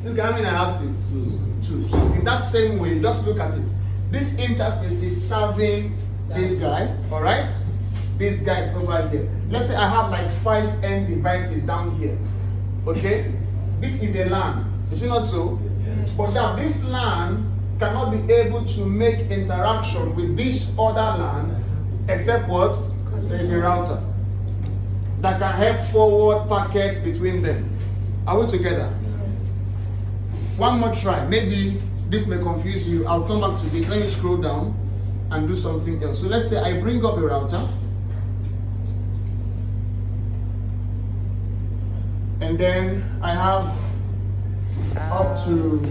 This guy, I have two. So in that same way, just look at it. This interface is serving this guy, all right? This guy is over here. Let's say I have like 5 end devices down here, okay? This is a LAN, is it not so? Yes. But now this LAN cannot be able to make interaction with this other LAN except what? There is a router that can help forward packets between them. Are we together? One more try. Maybe this may confuse you. I'll come back to this. Let me scroll down and do something else. So let's say I bring up a router. And then I have up to,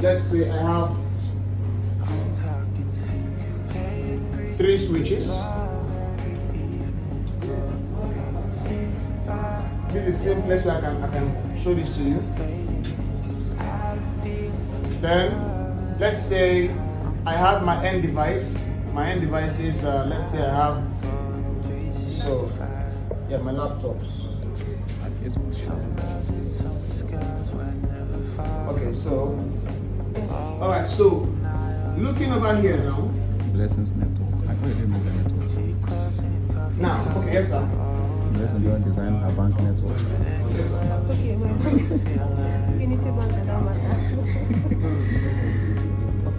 let's say I have 3 switches. This is the same place where I can show this to you. Then, let's say I have my end device. My end device is, let's say I have, so, yeah, my laptops. Okay, so, alright, so, looking over here now. Blessings network. I can't remove the network. Now, okay, yes sir. Blessings don't design a bank network. Yes sir. Okay, Unity Bank and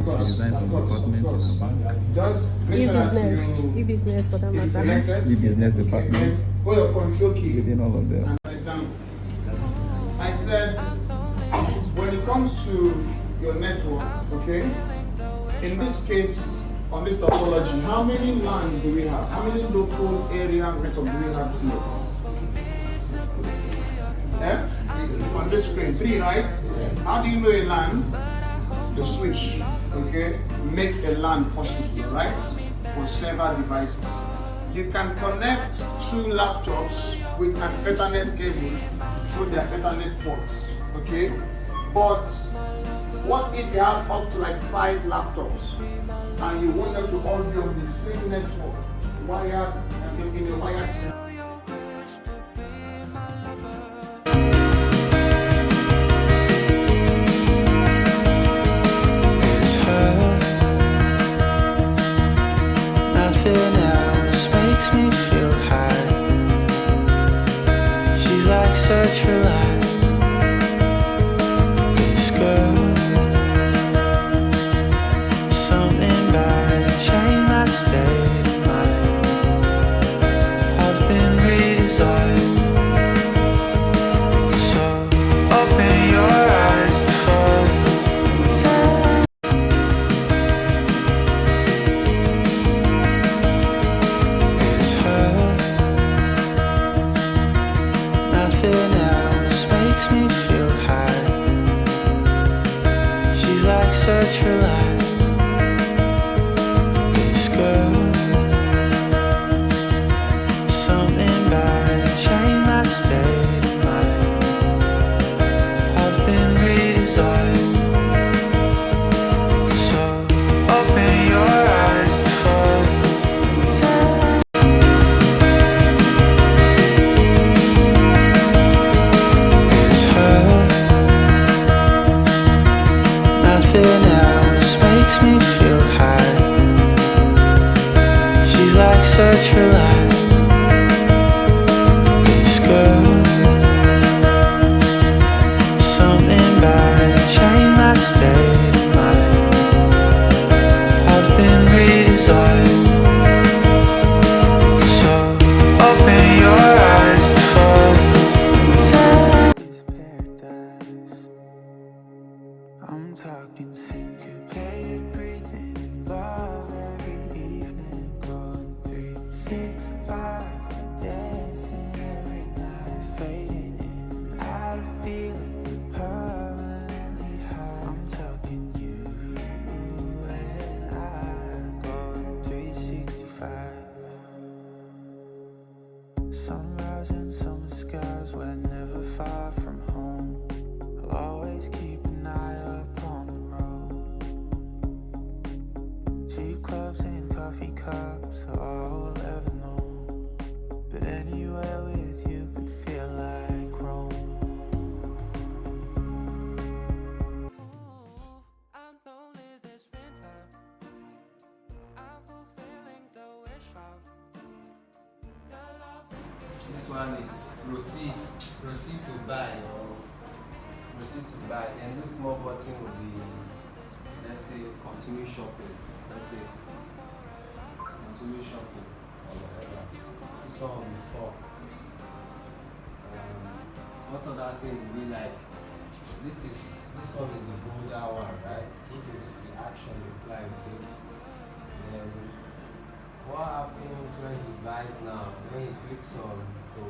She designs some department in a bank. Just make sure that e-business for that matter. selected. E-business department. Put your control key Within all of them. and example. I said, when it comes to your network, okay, in this case, on this topology, how many LANs do we have? How many local area network do we have here? On this screen, 3, right? How do you know a LAN? The switch, okay, makes a LAN possible, right? For several devices. You can connect 2 laptops with an Ethernet cable through their Ethernet ports, okay? But what if you have up to like 5 laptops and you want them to all be on the same network, wired, in a wired system? Nothing else makes me feel high. She's like such a light. This girl, something about her changed my state of mind. I've been redesigned. So open your eyes before you say. It's her. Nothing else makes me feel high. She's like such a light. This girl, something about her changed my state of mind. I've been redesigned. So open your eyes before you say. It's her. Nothing else makes me feel high. She's like such a light. This girl, something about her changed my state of mind. I've been redesigned. So open your eyes before you say. It's paradise. I'm talking syncopated breathing, love every evening, going 3, 6, 5, dancing every night, fading in and out of feeling permanently high. I'm talking you and I, going 365. Sunrise and summer skies, we're never far from home. I'll always keep an eye up on the road. Cheap clubs and coffee cups are all we'll ever know. But anywhere with you could feel like Rome. This one is proceed to buy or proceed to buy. And this small button will be, let's say, continue shopping. Let's say continue shopping or whatever. This one will be 4. What other thing will be like? This one is the bolder one, right? This is the action the client takes. Then what happens when he buys now? When he clicks on to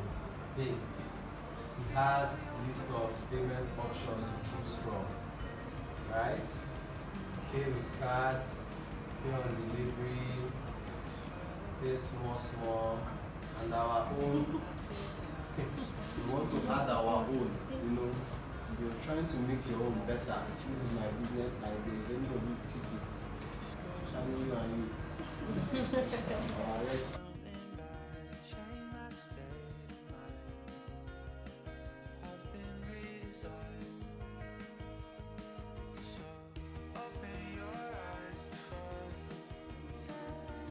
pay, he has a list of payment options to choose from, right? Pay with card, pay on delivery, pay small, and our own. We want to add our own, you know. You're trying to make your own better. This is my business idea. Let me go tip it. Shall you and you? Let's